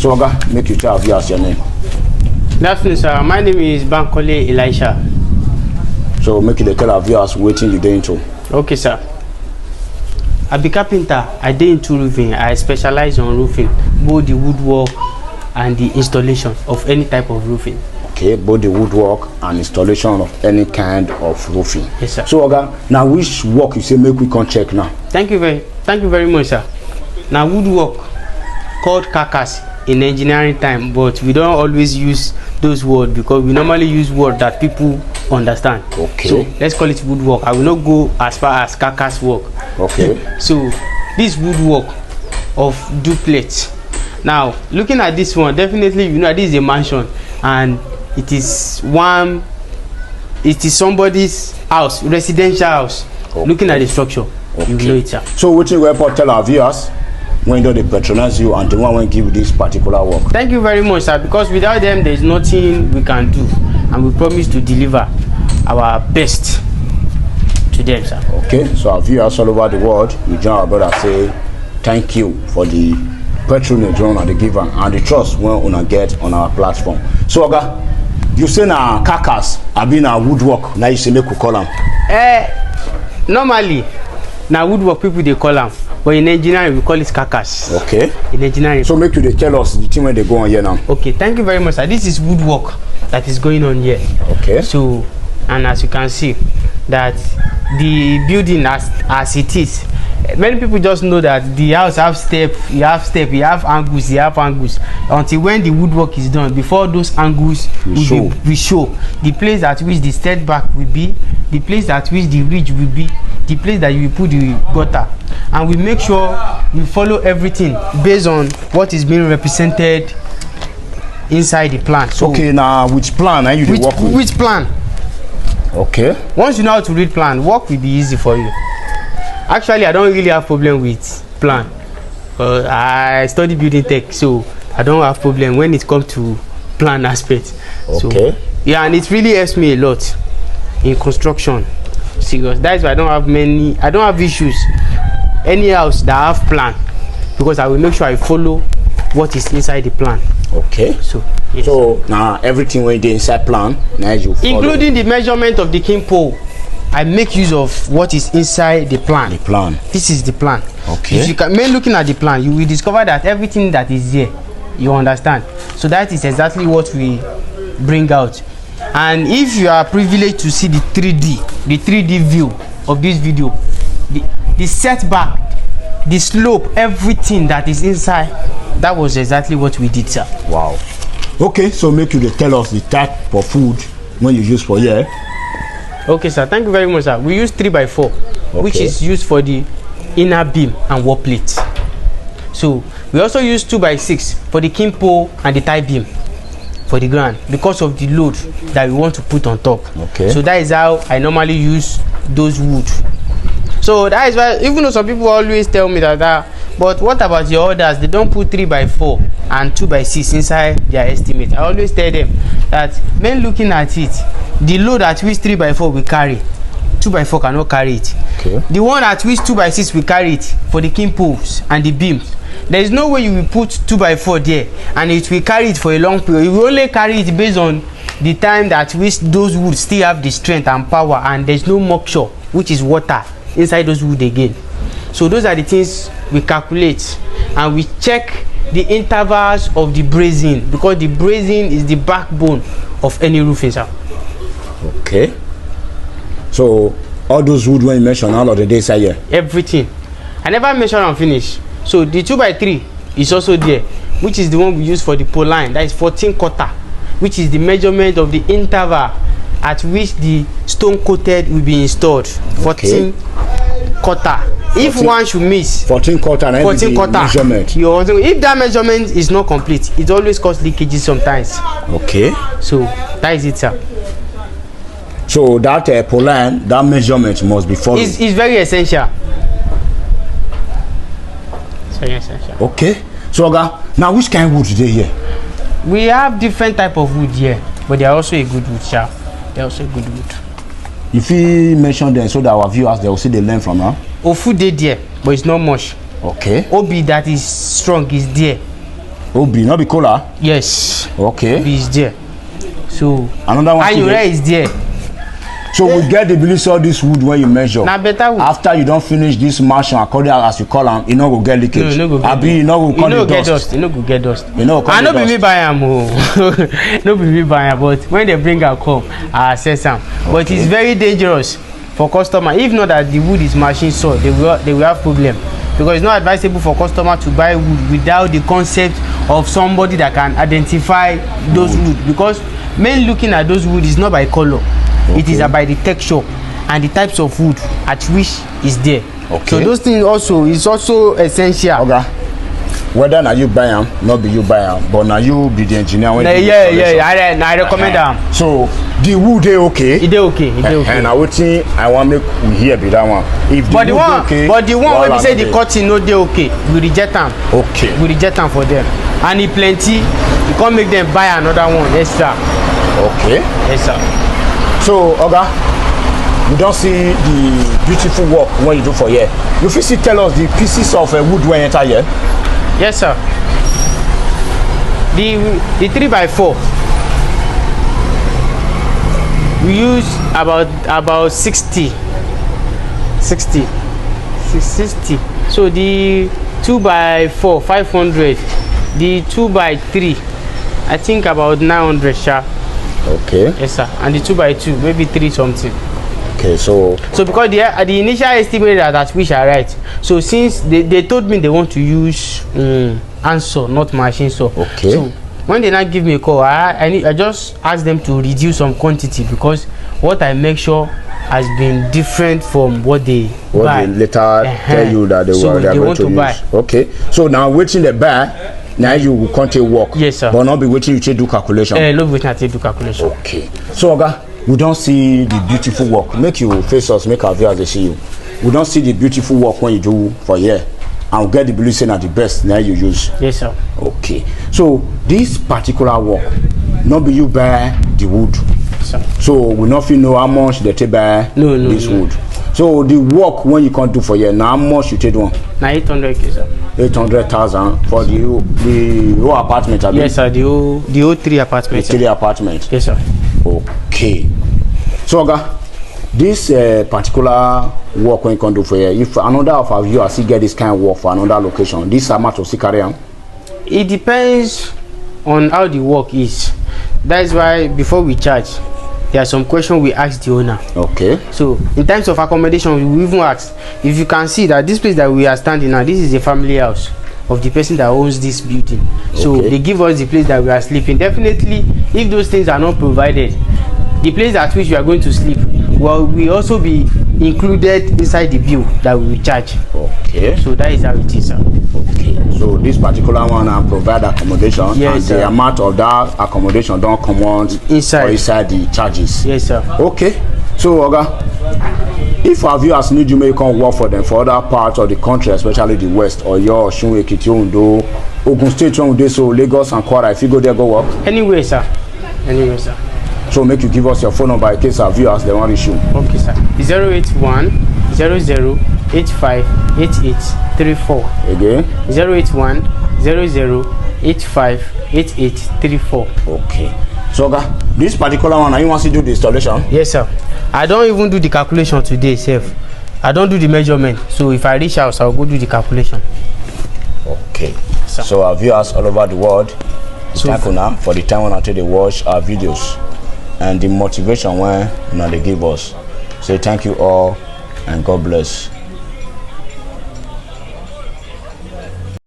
So Oga, make you tell viewers your name. Good afternoon, sir. My name is Bankole Elisha. So make you tell our viewers waiting you dey into. Okay, sir. I be carpenter. I dey into roofing. I specialize on roofing, both the woodwork and the installation of any type of roofing. Okay, both the woodwork and installation of any kind of roofing. Yes, sir. So Oga, now which work you say make we come check now? Thank you very much, sir. Now woodwork called carcass in engineering time, but we don't always use those words because we normally use words that people understand. Okay. So let's call it woodwork. I will not go as far as carcass work. Okay. So this woodwork of duplex. Now looking at this one, definitely you know this is a mansion and it is somebody's house, residential house. Okay. Looking at the structure, okay, you know it, sir. So what you will tell our viewers when they patronize you and the one will give you this particular work? Thank you very much, sir, because without them there is nothing we can do, and we promise to deliver our best to them, sir. Okay, so our viewers all over the world, we join our brother say thank you for the patronage on the giver and the trust we want get on our platform. So Oga, you say na carcass, I been a woodwork, now you say make we call them. Normally na woodwork people they call them, but in engineering we call it carcass. Okay. In engineering. So make you tell us the thing when they go on here now. Okay, thank you very much, sir. This is woodwork that is going on here. Okay. So, and as you can see, that the building as it is, many people just know that the house have you have angles, until when the woodwork is done. Before those angles we show the place at which the setback will be, the place at which the ridge will be, the place that you will put the gutter, and we make sure we follow everything based on what is being represented inside the plan. So okay, now which plan are you work with? Which plan? Okay. Once you know how to read plan, work will be easy for you. Actually, I don't really have problem with plan. I study building tech, so I don't have problem when it comes to plan aspect. Okay. So, yeah, and it really helps me a lot in construction. Serious. That's why I don't have issues. Any house that have plan, because I will make sure I follow what is inside the plan. Okay. So yes. So now everything when they inside plan, now you follow. Including the measurement of the king pole. I make use of what is inside the plan. The plan. This is the plan. Okay. If you can, when looking at the plan, you will discover that everything that is here, you understand. So that is exactly what we bring out. And if you are privileged to see the 3D view of this video, the setback, the slope, everything that is inside, that was exactly what we did, sir. Wow. Okay, so make you tell us the type of food when you use for here. Okay, sir. Thank you very much, sir. We use 3x4, okay, which is used for the inner beam and wall plate. So we also use 2x6 for the king pole and the tie beam for the ground because of the load that we want to put on top. Okay. So that is how I normally use those wood. So that is why, even though some people always tell me that, but what about your others? They don't put 3x4 and 2x6 inside their estimate. I always tell them that when looking at it, the load at which 3x4 will carry, 2x4 cannot carry it. Okay. The one at which 2x6 will carry it for the king poles and the beams, there is no way you will put 2x4 there and it will carry it for a long period. You will only carry it based on the time that which those wood still have the strength and power, and there is no moisture, which is water, inside those wood again. So those are the things we calculate, and we check the intervals of the bracing, because the bracing is the backbone of any roofing, sir. Okay. So all those wood when you mention, all of the days are here? Everything. I never measure and finish. So the 2x3 is also there, which is the one we use for the pole line. That is 14 quarter, which is the measurement of the interval at which the stone coated will be installed. 14 quarter. If one should miss 14 quarter, 14 quarter measurement. If that measurement is not complete, it always cause leakages sometimes. Okay. So that is it, sir. So that pole line, that measurement must be followed. It's very essential. It's very essential. Okay. So now which kind of wood today here? We have different type of wood here, but they are also a good wood, sir. They are also a good wood. If we mention them so that our viewers, they will see the learn from now. Ofu dey there, but it's not much. Okay. Obi that is strong is there. Obi, not be cola. Yes. Okay. Obi is there. So another one. Ayure is there. So we get the release all this wood when you measure. Now better wood. After you don't finish this mansion according as you call them, you know go get leakage. No, you know go get dust. You know go get dust. You know I no be me buy am oh. No be me buy am, but when they bring am come, I assess am. Okay. But it's very dangerous for customer. If not that the wood is machine saw, they will have problem. Because it's not advisable for customer to buy wood without the concept of somebody that can identify those wood. Because men looking at those wood is not by color. Okay. It is by the texture and the types of wood at which is there. Okay. So those things also is also essential. Okay. Whether now you buy them, not be you buy them, but now you be the engineer when I recommend them. So the wood they okay. It okay. And I would think I want make we hear be that one. If the wood okay, but the one when we say the cutting no they okay, we reject them. Okay. We reject them for them. And if plenty, you can't make them buy another one extra. Okay. Yes sir. So Oga, you don't see the beautiful work when you do for here. You fit tell us the pieces of wood when you enter here? Yes sir. The 3x4 we use about 60. So the 2x4 500, the 2x3 I think about 900 sha. Okay. Yes sir. And the 2x2 maybe 3 something. Okay, so because the initial estimate that which I write, so since they told me they want to use hand saw, not machine saw. Okay. So when they now give me a call, I just ask them to reduce some quantity because what I make sure has been different from what they buy. They later tell you that they are going to buy. Okay. So now waiting the buy. Now you will continue work. Yes sir. But not be waiting to do calculation. No waiting to do calculation. Okay. So Oga, we don't see the beautiful work. Make you face us, make our viewers they see you. We don't see the beautiful work when you do for here. And we get the blue saying at the best now you use. Yes sir. Okay. So this particular work, not be you buy the wood. Sir. So we not know how much they take buy this wood. So the work when you can't do for here, now how much you take one? Now 800k sir. 800,000 for the whole apartment. Yes sir, the whole 3 apartments. The 3 apartments. Yes sir. Okay. So Oga, this particular work when you can do for here, if another of our viewers see get this kind of work for another location, this amount of carry on? It depends on how the work is. That is why before we charge, there are some questions we ask the owner. Okay. So in terms of accommodation, we even ask if you can see that this place that we are standing now, this is a family house of the person that owns this building. Okay. So they give us the place that we are sleeping. Definitely, if those things are not provided, the place at which we are going to sleep will also be included inside the bill that we will charge. Okay. So that is how it is, sir. Okay. So this particular one provide accommodation, yes, and sir, the amount of that accommodation don't come on inside the charges. Yes, sir. Okay. So Oga, if our viewers need you, may come work for them for other parts of the country, especially the west, or your Osun, Ekiti, Ondo, Ogun State, so Lagos and Kwara, if you go there, go work? Anyway, sir. Anyway, sir. So make you give us your phone number in case our viewers they want to issue. Okay, sir. 081 00 85 88 34. Again? 081 00 85 88 34. Okay. So this particular one, you want to do the installation? Yes, sir. I don't even do the calculation today, sir. I don't do the measurement. So if I reach out, I'll go do the calculation. Okay. Sir. So our viewers all over the world, thank you now for the time when they watch our videos and the motivation when they give us. So thank you all and God bless.